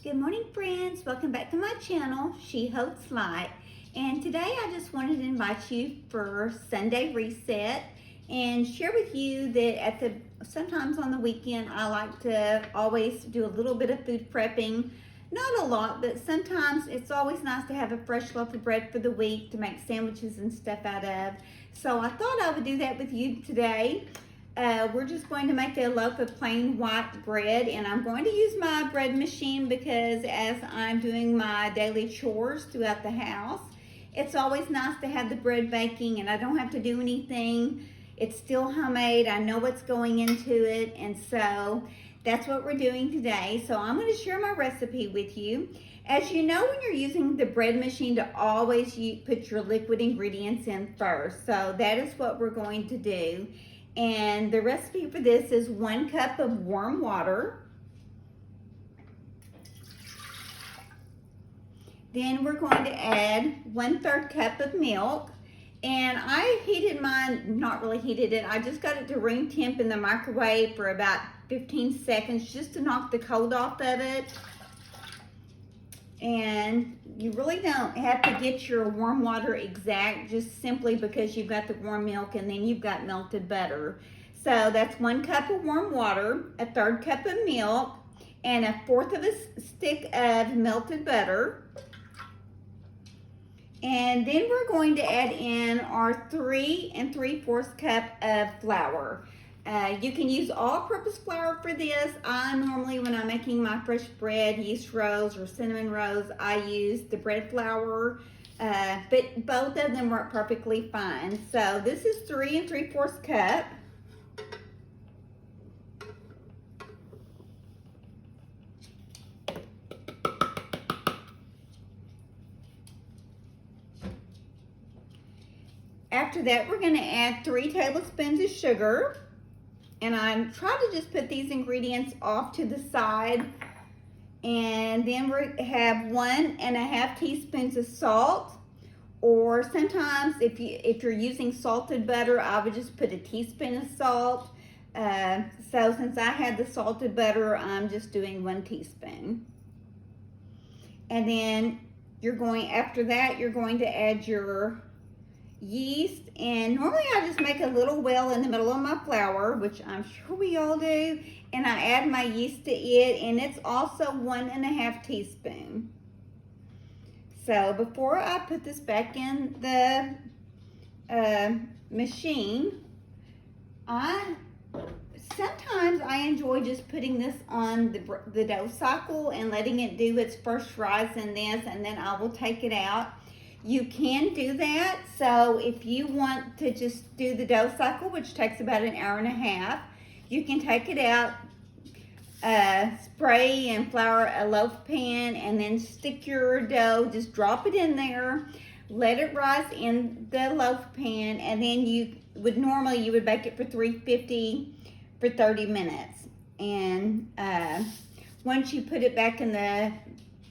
Good morning, friends. Welcome back to my channel, She Holds Light. And today I just wanted to invite you for Sunday Reset and share with you that sometimes on the weekend I like to always do a little bit of food prepping. Not a lot, but sometimes it's always nice to have a fresh loaf of bread for the week to make sandwiches and stuff out of. So I thought I would do that with you today. We're just going to make a loaf of plain white bread, and I'm going to use my bread machine because as I'm doing my daily chores throughout the house, it's always nice to have the bread baking and I don't have to do anything. It's still homemade. I know what's going into it, and so that's what we're doing today. So I'm going to share my recipe with you. As you know, when you're using the bread machine, to always put your liquid ingredients in first. So that is what we're going to do. And the recipe for this is 1 cup of warm water. Then we're going to add 1/3 cup of milk. And I heated mine, not really heated it, I just got it to room temp in the microwave for about 15 seconds just to knock the cold off of it. And you really don't have to get your warm water exact, just simply because you've got the warm milk and then you've got melted butter. So that's 1 cup of warm water, 1/3 cup of milk, and 1/4 of a stick of melted butter. And then we're going to add in our 3 3/4 cup of flour. You can use all-purpose flour for this. I normally, when I'm making my fresh bread, yeast rolls or cinnamon rolls, I use the bread flour, but both of them work perfectly fine. So this is 3 3/4 cup. After that, we're going to add 3 tablespoons of sugar. And I'm trying to just put these ingredients off to the side. And then we have 1 1/2 teaspoons of salt. Or sometimes if you're using salted butter, I would just put a teaspoon of salt. So since I had the salted butter, I'm just doing 1 teaspoon. And then after that, you're going to add your yeast, and normally I just make a little well in the middle of my flour, which I'm sure we all do, and I add my yeast to it, and it's also 1 1/2 teaspoon. So before I put this back in the machine, sometimes I enjoy just putting this on the dough cycle and letting it do its first rise in this, and then I will take it out. You can do that. So if you want to just do the dough cycle, which takes about 1.5 hours, you can take it out, spray and flour a loaf pan, and then stick your dough, just drop it in there, let it rise in the loaf pan, and then you would bake it for 350 for 30 minutes. And once you put it back in the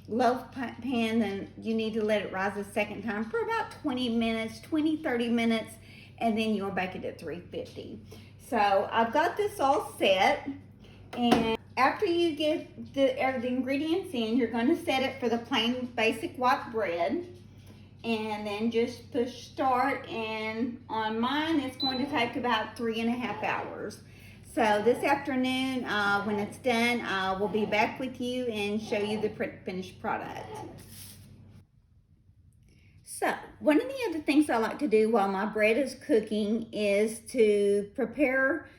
loaf pan, then you need to let it rise a second time for about 20 minutes, 30 minutes, and then you'll bake it at 350. So I've got this all set, and after you get the ingredients in, you're going to set it for the plain basic white bread, and then just push start, and on mine it's going to take about 3.5 hours. So this afternoon, when it's done, I will be back with you and show you the finished product. So one of the other things I like to do while my bread is cooking is to prepare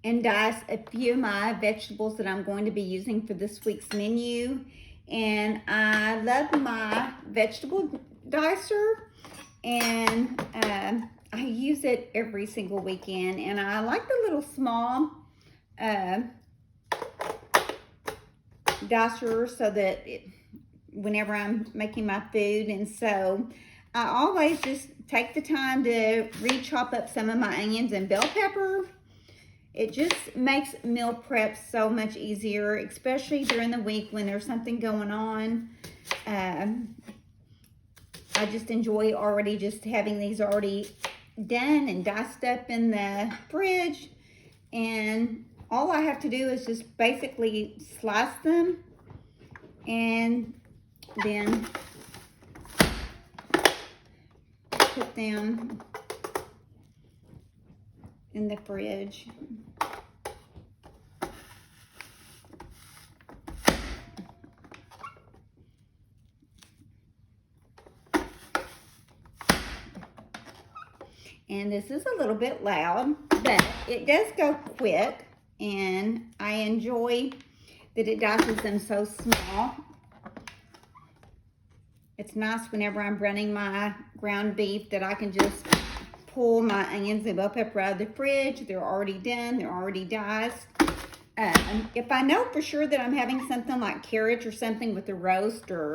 and dice a few of my vegetables that I'm going to be using for this week's menu. And I love my vegetable dicer, and I use it every single weekend, and I like the little small dicer so that whenever I'm making my food, and so I always just take the time to re-chop up some of my onions and bell pepper. It just makes meal prep so much easier, especially during the week when there's something going on. I just enjoy already just having these already done and diced up in the fridge, and all I have to do is just basically slice them and then put them in the fridge. And this is a little bit loud, but it does go quick, and I enjoy that it dices them so small. It's nice whenever I'm running my ground beef that I can just pull my onions and bell pepper out of the fridge. They're already done, they're already diced. If I know for sure that I'm having something like carrots or something with the roast, or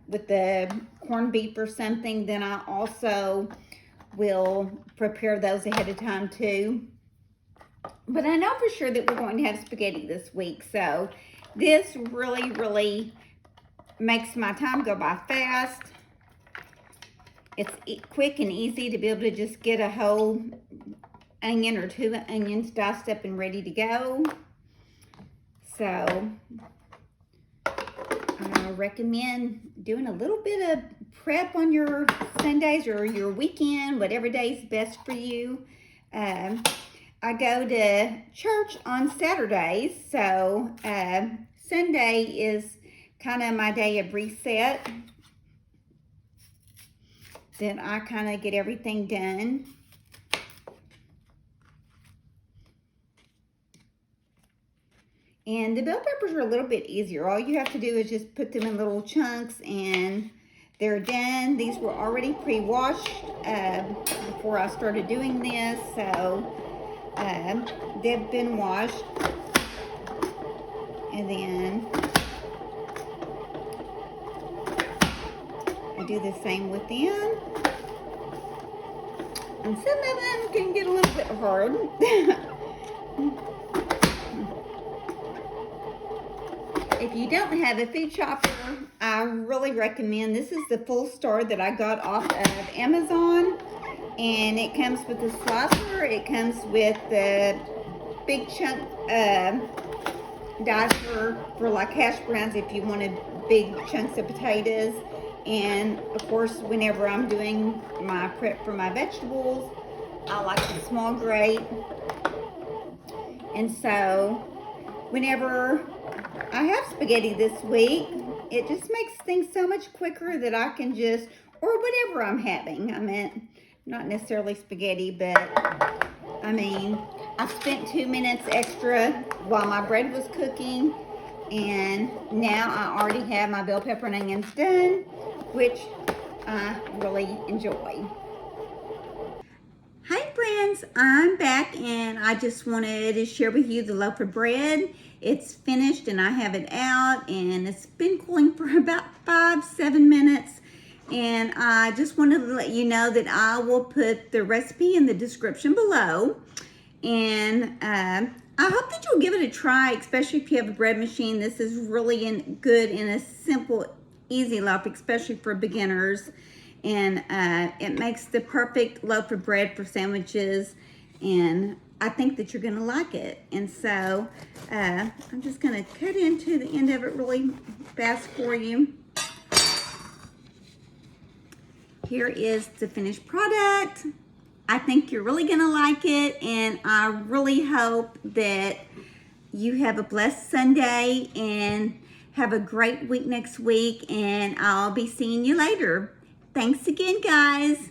with the corned beef or something, then I also will prepare those ahead of time too. But I know for sure that we're going to have spaghetti this week, so this really makes my time go by fast. It's quick and easy to be able to just get a whole onion or 2 onions diced up and ready to go. So I recommend doing a little bit of prep on your Sundays or your weekend, whatever day is best for you. I go to church on Saturdays, so Sunday is kind of my day of reset. Then I kind of get everything done. And the bell peppers are a little bit easier. All you have to do is just put them in little chunks and they're done. These were already pre-washed before I started doing this, so they've been washed. And then I do the same with them. And some of them can get a little bit hard. If you don't have a food chopper, I really recommend, this is the Full Star that I got off of Amazon, and it comes with a slicer, it comes with the big chunk dicer for like hash browns if you wanted big chunks of potatoes, and of course whenever I'm doing my prep for my vegetables, I like the small grate. And so whenever I have spaghetti this week, it just makes things so much quicker that I can just, or whatever I'm having. I meant not necessarily spaghetti, but I mean, I spent 2 minutes extra while my bread was cooking, and now I already have my bell pepper and onions done, which I really enjoy. Hi friends, I'm back, and I just wanted to share with you the loaf of bread. It's finished and I have it out, and it's been cooling for about 5-7 minutes. And I just wanted to let you know that I will put the recipe in the description below. And I hope that you'll give it a try, especially if you have a bread machine. This is really good and a simple, easy loaf, especially for beginners. And it makes the perfect loaf of bread for sandwiches, and I think that you're gonna like it. And so I'm just gonna cut into the end of it really fast for you. Here is the finished product. I think you're really gonna like it, and I really hope that you have a blessed Sunday and have a great week next week, and I'll be seeing you later. Thanks again, guys.